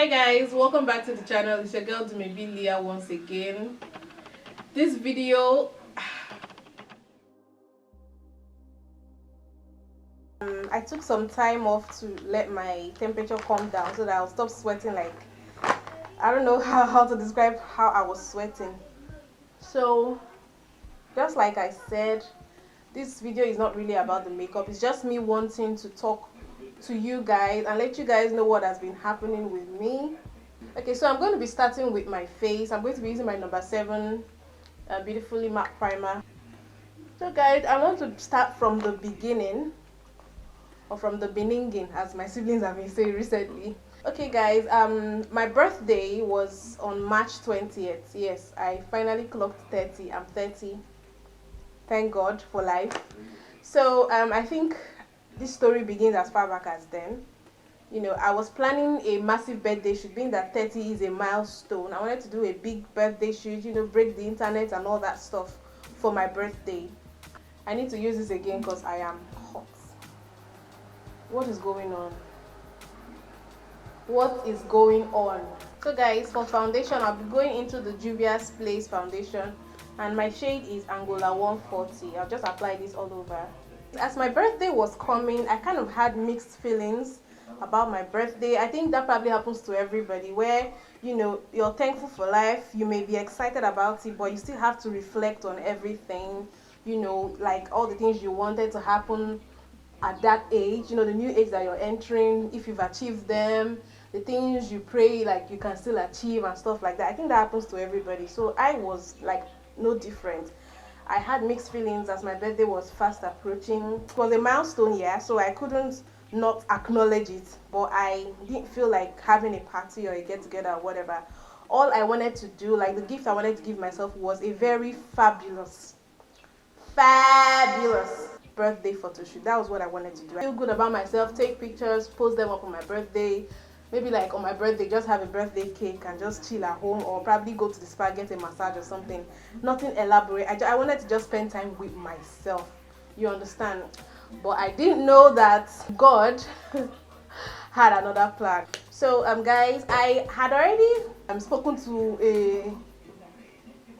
Hi guys, welcome back to the channel. It's your girl Dumebi once again. This video, I took some time off to let my temperature calm down so that I'll stop sweating. Like, I don't know how to describe how I was sweating. So just like I said, this video is not really about the makeup. It's just me wanting to talk to you guys and let you guys know what has been happening with me. Okay, so I'm going to be starting with my face. I'm going to be using my number 7 beautifully matte primer. So guys, I want to start from the beginning, or from the beninging, as my siblings have been saying recently. Okay guys, my birthday was on March 20th. Yes, I finally clocked 30. I'm 30. Thank God for life. So I think this story begins as far back as then. You know, I was planning a massive birthday shoot, being that 30 is a milestone. I wanted to do a big birthday shoot, you know, break the internet and all that stuff for my birthday. I need to use this again because I am hot. What is going on? What is going on? So guys, for foundation, I'll be going into the Juvia's Place foundation, and my shade is Angola 140. I'll just apply this all over. As my birthday was coming, I kind of had mixed feelings about my birthday. I think that probably happens to everybody, where you know you're thankful for life, you may be excited about it, but you still have to reflect on everything, you know, like all the things you wanted to happen at that age, you know, the new age that you're entering, if you've achieved them, the things you pray like you can still achieve and stuff like that. I think that happens to everybody, so I was like no different. I had mixed feelings as my birthday was fast approaching. It was a milestone year, so I couldn't not acknowledge it, but I didn't feel like having a party or a get together or whatever. All I wanted to do, like the gift I wanted to give myself, was a very fabulous birthday photo shoot. That was what I wanted to do. I feel good about myself, take pictures, post them up on my birthday. Maybe like on my birthday, just have a birthday cake and just chill at home, or probably go to the spa, get a massage or something. Nothing elaborate. I wanted to just spend time with myself. You understand? But I didn't know that God had another plan. So guys, I had already spoken to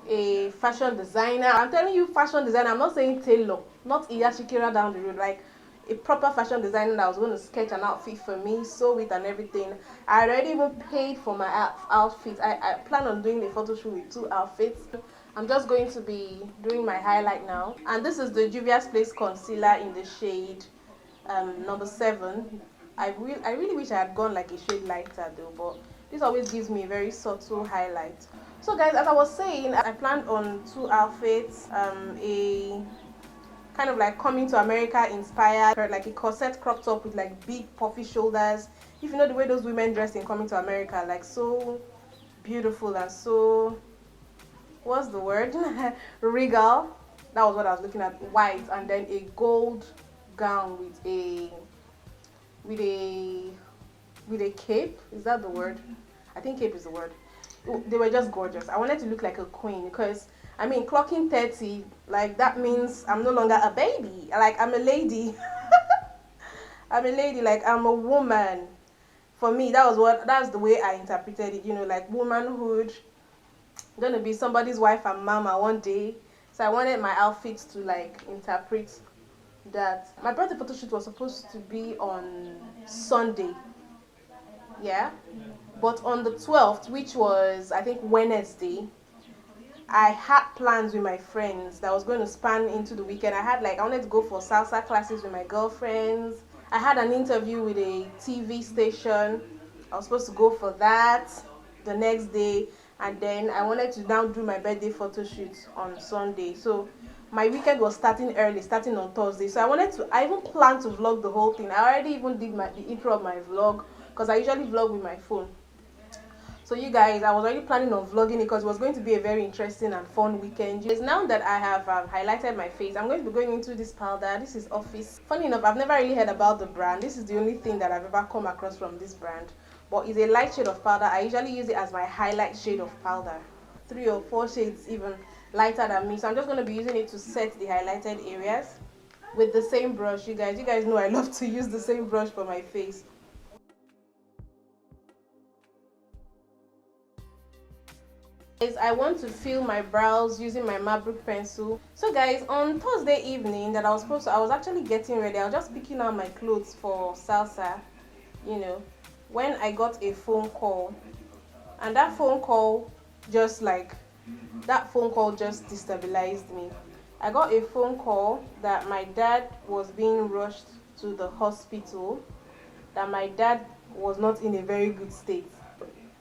a fashion designer. I'm telling you, fashion designer. I'm not saying tailor, not Iyashikira down the road, like a proper fashion designer that was going to sketch an outfit for me, sew it and everything. I had already even paid for my outfit. I plan on doing a photo shoot with 2 outfits. I'm just going to be doing my highlight now, and this is the Juvia's Place concealer in the shade number 7. I really wish I had gone like a shade lighter though, but this always gives me a very subtle highlight. So guys, as I was saying, I planned on 2 outfits. A kind of like Coming to America inspired, like a corset crop top with like big puffy shoulders. If you know the way those women dress in Coming to America, like so beautiful and so, what's the word, regal. That was what I was looking at. White, and then a gold gown with a cape. Is that the word? I think cape is the word. They were just gorgeous. I wanted to look like a queen because, I mean, clocking 30, like that means I'm no longer a baby. Like, I'm a lady. I'm a lady, like I'm a woman. For me, that's the way I interpreted it, you know, like womanhood. I'm gonna be somebody's wife and mama one day. So I wanted my outfits to like interpret that. My birthday photo shoot was supposed to be on Sunday. Yeah. But on the 12th, which was I think Wednesday, I had plans with my friends that was going to span into the weekend. I wanted to go for salsa classes with my girlfriends. I had an interview with a TV station. I was supposed to go for that the next day, and then I wanted to now do my birthday photo shoot on Sunday. So my weekend was starting early, starting on Thursday. So I even planned to vlog the whole thing. I already even did the intro of my vlog, because I usually vlog with my phone. So you guys, I was already planning on vlogging it because it was going to be a very interesting and fun weekend. Now that I have highlighted my face, I'm going to be going into this powder. This is Office. Funny enough, I've never really heard about the brand. This is the only thing that I've ever come across from this brand. But it's a light shade of powder. I usually use it as my highlight shade of powder. 3 or 4 shades even lighter than me. So I'm just going to be using it to set the highlighted areas with the same brush. You guys know I love to use the same brush for my face. Guys, I want to fill my brows using my Mabrook pencil. So guys, on Thursday evening that I was actually getting ready. I was just picking out my clothes for salsa, you know, when I got a phone call. And that phone call just destabilized me. I got a phone call that my dad was being rushed to the hospital, that my dad was not in a very good state.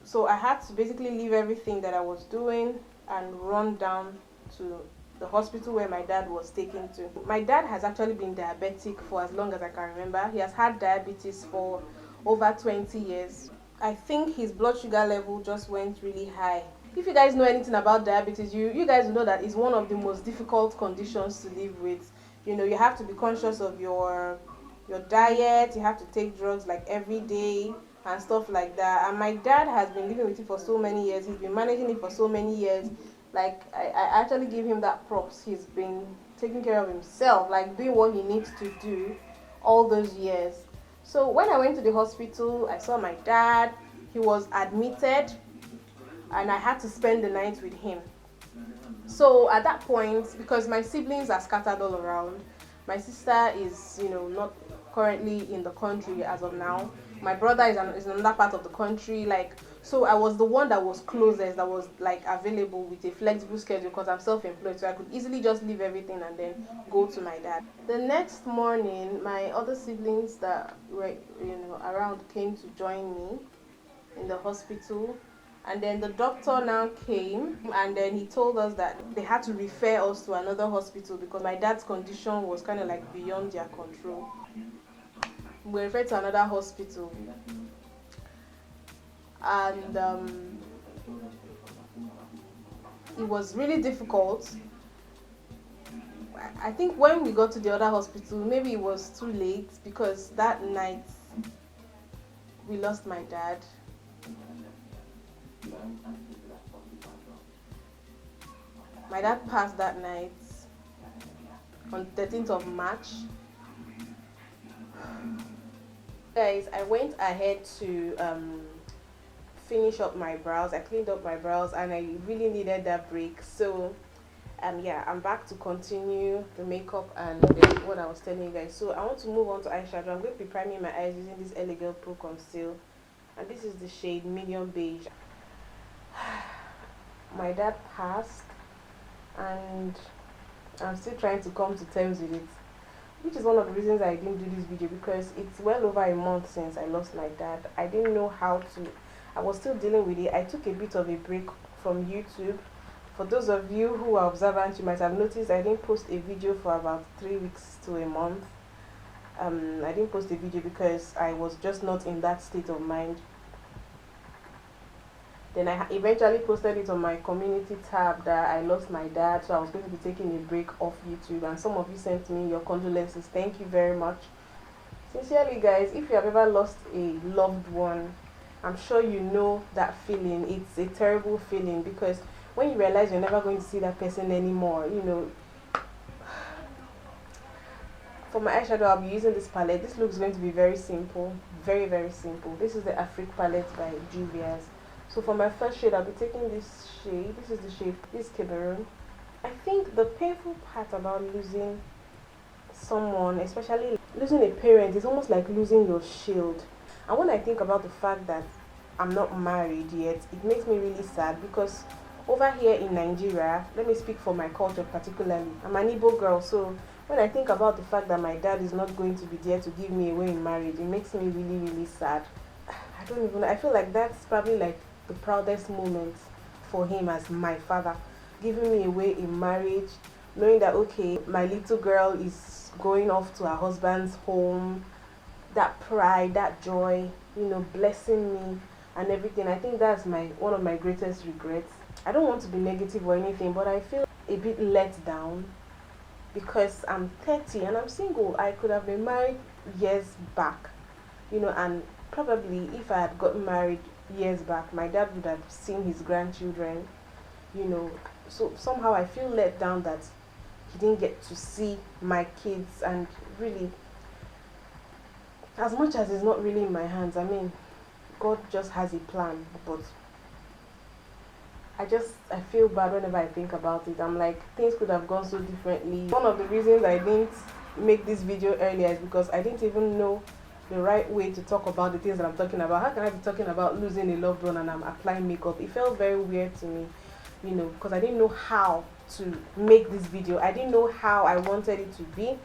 So I had to basically leave everything that I was doing and run down to the hospital where my dad was taken to. My dad has actually been diabetic for as long as I can remember. He has had diabetes for over 20 years. I think his blood sugar level just went really high. If you guys know anything about diabetes, you guys know that it's one of the most difficult conditions to live with. You know, you have to be conscious of your diet, you have to take drugs like every day and stuff like that. And my dad has been living with it for so many years. He's been managing it for so many years. Like, I actually give him that props. He's been taking care of himself, like doing what he needs to do all those years. So when I went to the hospital, I saw my dad. He was admitted and I had to spend the night with him. So at that point, because my siblings are scattered all around, my sister is, not currently in the country as of now. My brother is in another part of the country. So I was the one that was closest, that was available with a flexible schedule because I'm self-employed. So I could easily just leave everything and then go to my dad. The next morning, my other siblings that were around came to join me in the hospital. And then the doctor now came and then he told us that they had to refer us to another hospital because my dad's condition was kind of beyond their control. We were referred to another hospital. And it was really difficult. I think when we got to the other hospital, maybe it was too late because that night we lost my dad. My dad passed that night on 13th of March. Guys, I went ahead to finish up my brows. I cleaned up my brows and I really needed that break. So yeah, I'm back to continue the makeup and what I was telling you guys. So I want to move on to eyeshadow. I'm going to be priming my eyes using this Elegant Pro Conceal. And this is the shade Medium Beige. My dad passed and I'm still trying to come to terms with it, which is one of the reasons I didn't do this video, because it's well over a month since I lost my dad. I didn't know how to, I was still dealing with it. I took a bit of a break from YouTube. For those of you who are observant, you might have noticed I didn't post a video for about 3 weeks to a month. I didn't post a video because I was just not in that state of mind. Then I eventually posted it on my community tab that I lost my dad, so I was going to be taking a break off YouTube, and some of you sent me your condolences. Thank you very much. Sincerely guys, if you have ever lost a loved one, I'm sure you know that feeling. It's a terrible feeling because when you realize you're never going to see that person anymore, For my eyeshadow, I'll be using this palette. This looks going to be very simple, very, very simple. This is the Afrique palette by GRWM. So for my first shade, I'll be taking this shade. This is the shade, this Cameroon. I think the painful part about losing someone, especially losing a parent, is almost like losing your shield. And when I think about the fact that I'm not married yet, it makes me really sad because over here in Nigeria, let me speak for my culture particularly, I'm an Igbo girl, so when I think about the fact that my dad is not going to be there to give me away in marriage, it makes me really, really sad. I don't even know. I feel like that's probably the proudest moment for him as my father, giving me away in marriage, knowing that okay, my little girl is going off to her husband's home, that pride, that joy, blessing me and everything. I think that's one of my greatest regrets. I don't want to be negative or anything, but I feel a bit let down because I'm 30 and I'm single. I could have been married years back, and probably if I had gotten married years back, my dad would have seen his grandchildren, so somehow I feel let down that he didn't get to see my kids. And really, as much as it's not really in my hands, I mean, God just has a plan, but I feel bad whenever I think about it. I'm like, things could have gone so differently. One of the reasons I didn't make this video earlier is because I didn't even know the right way to talk about the things that I'm talking about. How can I be talking about losing a loved one and I'm applying makeup? It felt very weird to me, you know, because I didn't know how to make this video. I didn't know how I wanted it to be,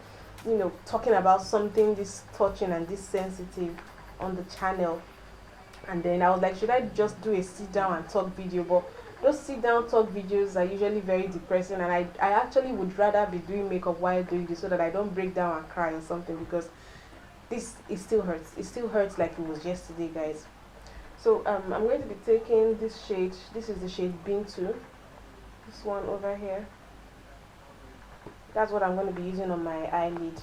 you know, talking about something this touching and this sensitive on the channel. And then I was like, should I just do a sit down and talk video? But those sit down talk videos are usually very depressing, and I actually would rather be doing makeup while doing this so that I don't break down and cry or something, because it still hurts. It still hurts like it was yesterday, guys. So I'm going to be taking this shade. This is the shade Bean 2. This one over here. That's what I'm going to be using on my eyelid.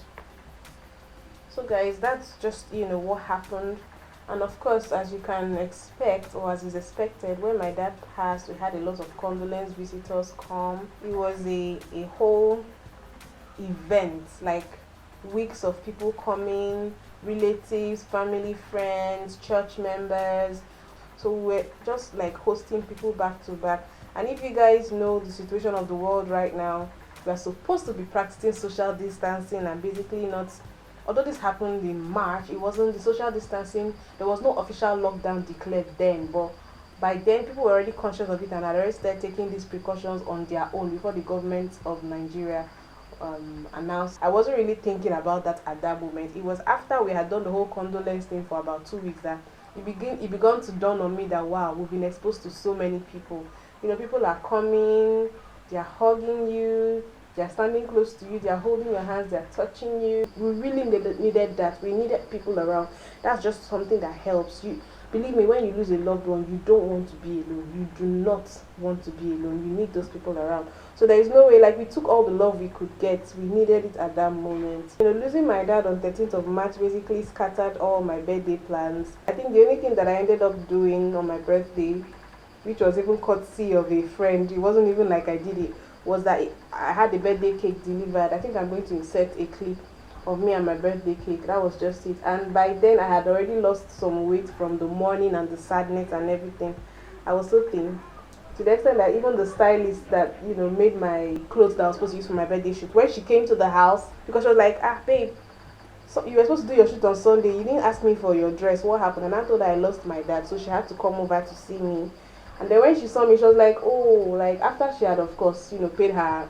So guys, that's just, you know, what happened. And of course, as you can expect, or as is expected, when my dad passed, we had a lot of condolence visitors come. It was a whole event, like weeks of people coming, relatives, family, friends, church members. So we're just like hosting people back to back. And if you guys know the situation of the world right now, we are supposed to be practicing social distancing and basically not. Although this happened in March, it wasn't the social distancing. There was no official lockdown declared then, but by then people were already conscious of it and had already started taking these precautions on their own before the government of Nigeria announced. I wasn't really thinking about that at that moment. It was after we had done the whole condolence thing for about 2 weeks that it began to dawn on me that wow, we've been exposed to so many people. You know, people are coming, they are hugging you, they're standing close to you, they're holding your hands, they're touching you. We really needed that. We needed people around. That's just something that helps you. Believe me, when you lose a loved one, you don't want to be alone. You do not want to be alone. You need those people around. So there is no way, like, we took all the love we could get. We needed it at that moment. You know, losing my dad on 13th of March basically scattered all my birthday plans. I think the only thing that I ended up doing on my birthday, which was even courtesy of a friend, it wasn't even like I did it, was that I had the birthday cake delivered. I think I'm going to insert a clip of me and my birthday cake. That was just it. And by then I had already lost some weight from the mourning and the sadness and everything. I was so thin, to the extent that even the stylist that, you know, made my clothes that I was supposed to use for my birthday shoot, when she came to the house, because she was like, babe, so you were supposed to do your shoot on Sunday, you didn't ask me for your dress, what happened? And I told her I lost my dad, so she had to come over to see me. And then when she saw me, she was like, oh, like after she had, of course, you know, paid her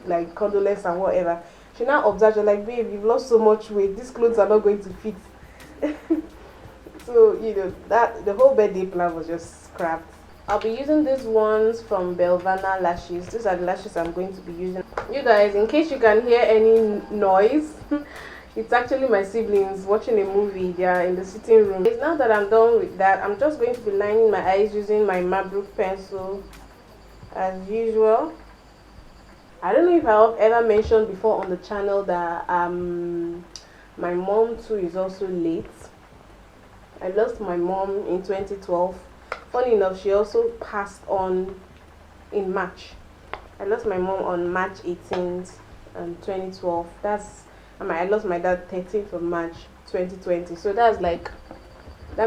like condolence and whatever, she now observed, like, babe, you've lost so much weight, these clothes are not going to fit. So, you know, that the whole birthday plan was just scrapped. I'll be using these ones from Belvana lashes. These are the lashes I'm going to be using. You guys, in case you can hear any noise, it's actually my siblings watching a movie. They are in the sitting room. Now that I'm done with that, I'm just going to be lining my eyes using my Mabrook pencil as usual. I don't know if I've ever mentioned before on the channel that my mom too is also late. I lost my mom in 2012. Funny enough, she also passed on in March. I lost my mom on March 18th, 2012. I lost my dad 13th of March 2020. So that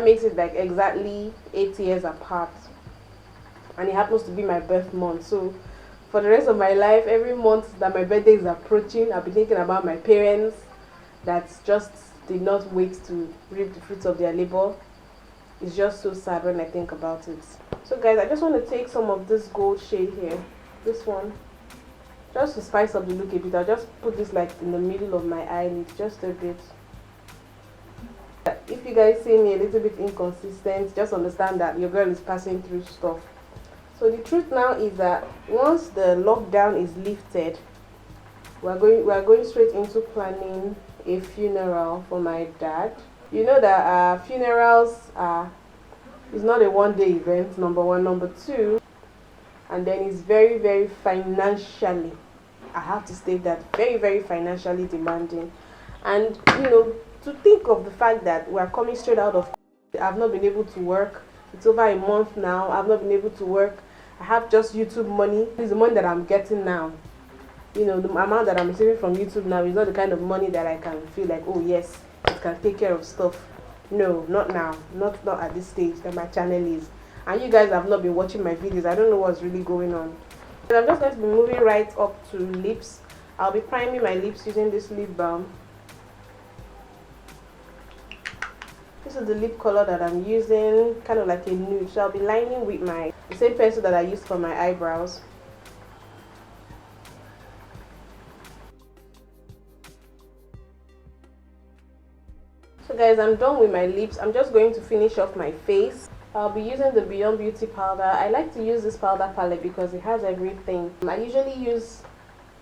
makes it like exactly 8 years apart. And it happens to be my birth month. So for the rest of my life, every month that my birthday is approaching, I'll be thinking about my parents that just did not wait to reap the fruits of their labor. It's just so sad when I think about it. So guys, I just want to take some of this gold shade here. This one. Just to spice up the look a bit, I'll just put this like in the middle of my eyelid, just a bit. If you guys see me a little bit inconsistent, just understand that your girl is passing through stuff. So the truth now is that once the lockdown is lifted, we are going straight into planning a funeral for my dad. You know that funerals is not a one-day event, number one. Number two, and then it's very, very financially, I have to state that, very, very financially demanding. And you know, to think of the fact that we're coming straight out of, I've not been able to work. It's over a month now. I've not been able to work. I have just YouTube money. It's the money that I'm getting now. You know, the amount that I'm receiving from YouTube now is not the kind of money that I can feel like, oh yes, it can take care of stuff. No, not now. Not at this stage that my channel is. and you guys have not been watching my videos. I don't know what's really going on. And I'm just going to be moving right up to lips. I'll be priming my lips using this lip balm. This is the lip color that I'm using, kind of like a nude. So I'll be lining with the same pencil that I used for my eyebrows. So guys, I'm done with my lips. I'm just going to finish off my face. I'll be using the Beyond Beauty powder. I like to use this powder palette because it has everything. I usually use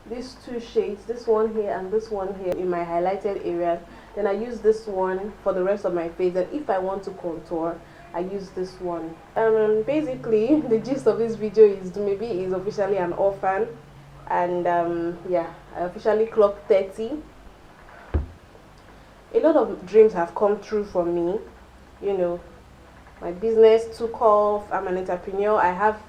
these two shades, this one here and this one here, in my highlighted areas. Then I use this one for the rest of my face, and if I want to contour, I use this one. Basically the gist of this video is Dumebi is officially an orphan, and yeah, I officially clocked 30. A lot of dreams have come true for me. You know, my business took off. I'm an entrepreneur. I have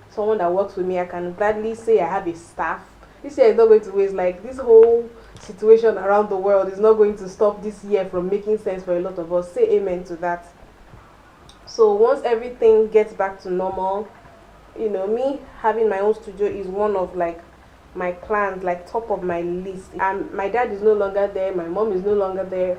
someone that works with me. I can gladly say I have a staff. This year is not going to waste. Like, this whole situation around the world is not going to stop this year from making sense for a lot of us. Say amen to that. So once everything gets back to normal, you know, me having my own studio is one of like my plans, like top of my list. And my dad is no longer there, my mom is no longer there.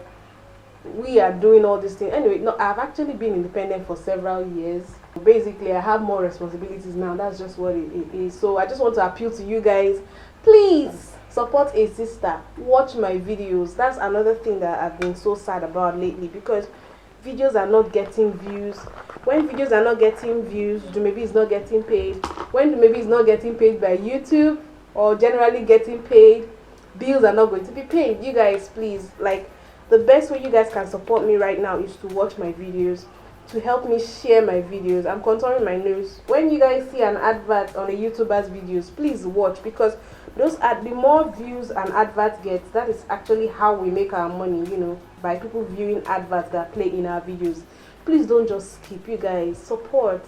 We are doing all these things. Anyway, no, I've actually been independent for several years. Basically, I have more responsibilities now. That's just what it is. So I just want to appeal to you guys. Please support a sister. Watch my videos. That's another thing that I've been so sad about lately, because videos are not getting views. When videos are not getting views, Dumebi is not getting paid. When Dumebi is not getting paid by YouTube, or generally getting paid, bills are not going to be paid. You guys, please, like, the best way you guys can support me right now is to watch my videos, to help me share my videos. I'm contouring my nose. When you guys see an advert on a YouTuber's videos, please watch, because the more views an advert gets, that is actually how we make our money, you know, by people viewing adverts that play in our videos. Please don't just skip, you guys. Support.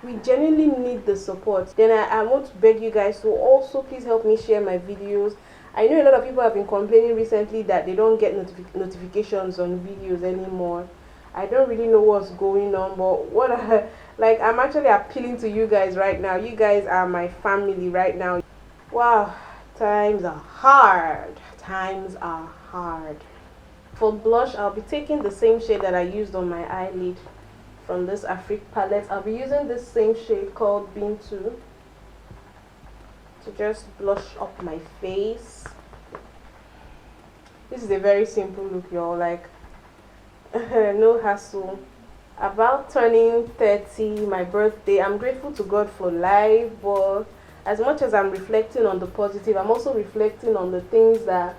We genuinely need the support. Then I want to beg you guys to also please help me share my videos. I know a lot of people have been complaining recently that they don't get notifications on videos anymore. I don't really know what's going on, but I'm actually appealing to you guys right now. You guys are my family right now. Wow, times are hard. Times are hard. For blush, I'll be taking the same shade that I used on my eyelid from this Afrique palette. I'll be using this same shade called Bean 2 to just blush up my face. This is a very simple look, y'all. Like, no hassle. About turning 30, my birthday, I'm grateful to God for life, but as much as I'm reflecting on the positive, I'm also reflecting on the things that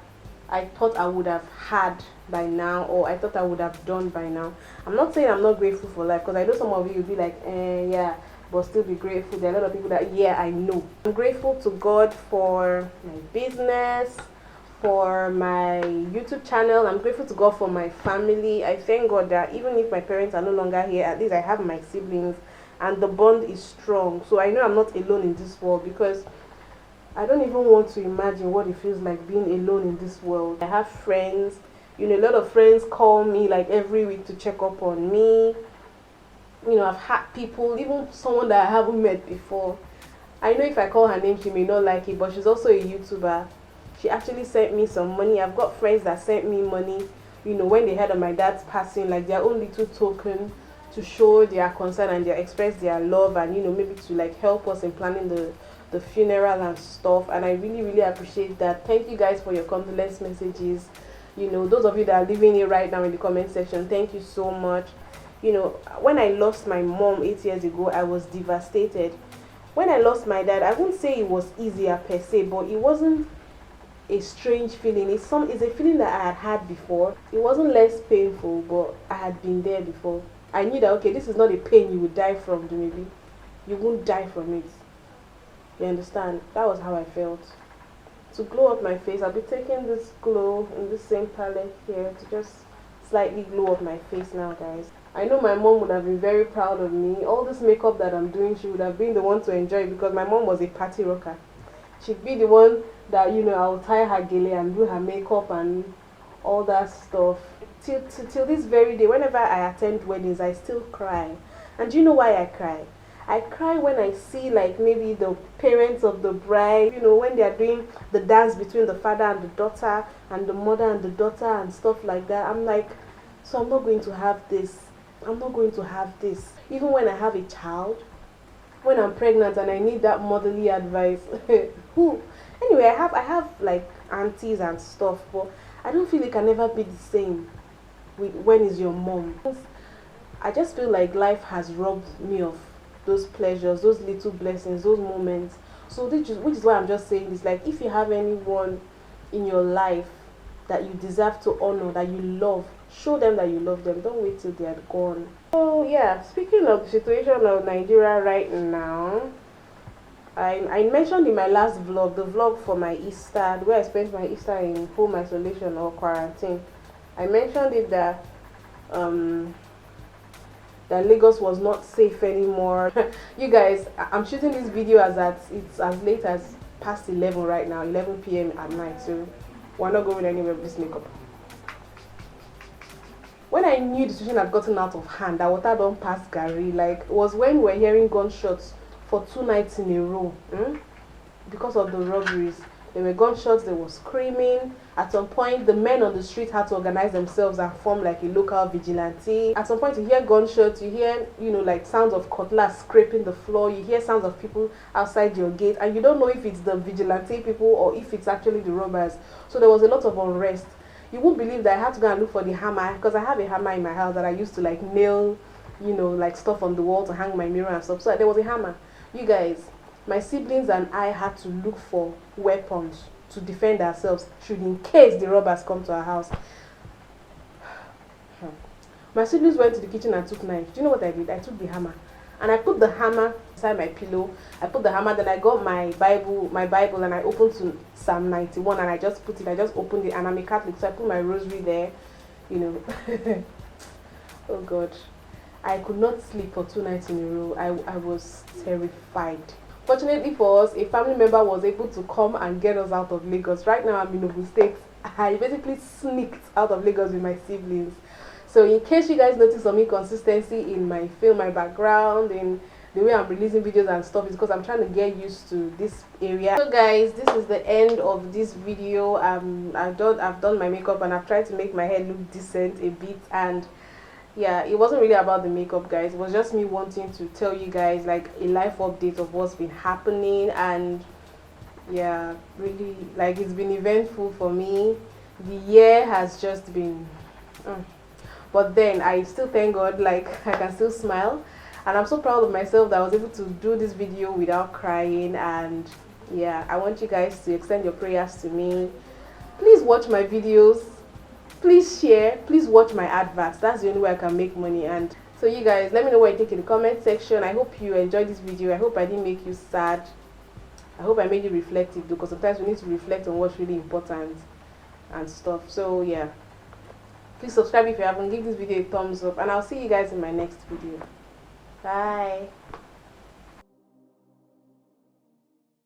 I thought I would have had by now, or I thought I would have done by now. I'm not saying I'm not grateful for life, because I know some of you will be like, yeah, but still be grateful. There are a lot of people that, yeah, I know. I'm grateful to God for my business, for my YouTube channel. I'm grateful to God for my family. I thank God that even if my parents are no longer here, at least I have my siblings, and the bond is strong. So I know I'm not alone in this world, because I don't even want to imagine what it feels like being alone in this world. I have friends. You know, a lot of friends call me like every week to check up on me. You know, I've had people, even someone that I haven't met before. I know if I call her name, she may not like it, but she's also a YouTuber. She actually sent me some money. I've got friends that sent me money, you know, when they heard of my dad's passing, like their own little token to show their concern and they express their love, and, you know, maybe to like help us in planning the funeral and stuff. And I really, really appreciate that. Thank you guys for your condolence messages. You know, those of you that are leaving it right now in the comment section, thank you so much. You know, when I lost my mom 8 years ago, I was devastated. When I lost my dad, I wouldn't say it was easier per se, but it wasn't a strange feeling. It's a feeling that I had had before. It wasn't less painful, but I had been there before. I knew that, okay, this is not a pain you would die from, maybe. You won't die from it. You understand? That was how I felt. To glow up my face, I'll be taking this glow in the same palette here to just slightly glow up my face now, guys. I know my mom would have been very proud of me. All this makeup that I'm doing, she would have been the one to enjoy it, because my mom was a party rocker. She'd be the one that, you know, I'll tie her gele and do her makeup and all that stuff. Till this very day, whenever I attend weddings, I still cry. And do you know why I cry? I cry when I see like maybe the parents of the bride, you know, when they are doing the dance between the father and the daughter and the mother and the daughter and stuff like that. I'm like, so I'm not going to have this. I'm not going to have this. Even when I have a child, when I'm pregnant and I need that motherly advice. Who? Anyway, I have like aunties and stuff, but I don't feel it can never be the same with when is your mom. I just feel like life has robbed me of those pleasures, those little blessings, those moments. So which is why I'm just saying this. Like, if you have anyone in your life that you deserve to honor, that you love, show them that you love them. Don't wait till they are gone. So yeah, speaking of the situation of Nigeria right now, I mentioned in my last vlog, the vlog for my Easter, where I spent my Easter in home isolation or quarantine. I mentioned it that that Lagos was not safe anymore. You guys, I'm shooting this video it's as late as past 11 right now, 11 p.m. at night, so we're not going anywhere with this makeup. When I knew the situation had gotten out of hand, that water don't pass Gary, like, was when we were hearing gunshots for 2 nights in a row. Because of the robberies, there were gunshots, there was screaming. At some point, the men on the street had to organize themselves and form like a local vigilante. At some point, you hear gunshots, you hear, you know, like sounds of cutlass scraping the floor, you hear sounds of people outside your gate, and you don't know if it's the vigilante people or if it's actually the robbers. So there was a lot of unrest. You won't believe that I had to go and look for the hammer, because I have a hammer in my house that I used to like nail, you know, like stuff on the wall to hang my mirror and stuff. So there was a hammer. You guys, my siblings and I had to look for weapons to defend ourselves should in case the robbers come to our house. My siblings went to the kitchen and took knives. Do you know what I did? I took the hammer and I put the hammer inside my pillow. I put the hammer, then I got my Bible and I opened to Psalm 91 and I just opened it, and I'm a Catholic, so I put my rosary there, you know. Oh God. I could not sleep for 2 nights in a row. I was terrified. Fortunately for us, a family member was able to come and get us out of Lagos. Right now I'm in Ogun State. I basically sneaked out of Lagos with my siblings. So in case you guys notice some inconsistency in my film, my background, in the way I'm releasing videos and stuff, is because I'm trying to get used to this area. So guys, this is the end of this video. I've done my makeup and I've tried to make my hair look decent a bit, and yeah, it wasn't really about the makeup, guys. It was just me wanting to tell you guys like a life update of what's been happening. And yeah, really, like, it's been eventful for me. The year has just been but then I still thank God, like, I can still smile, and I'm so proud of myself that I was able to do this video without crying. And yeah, I want you guys to extend your prayers to me. Please watch my videos, please share, please watch my adverts. That's the only way I can make money. And so you guys, let me know what you think in the comment section. I hope you enjoyed this video. I hope I didn't make you sad. I hope I made you reflective, because sometimes we need to reflect on what's really important and stuff. So yeah, please subscribe if you haven't, give this video a thumbs up, and I'll see you guys in my next video. Bye.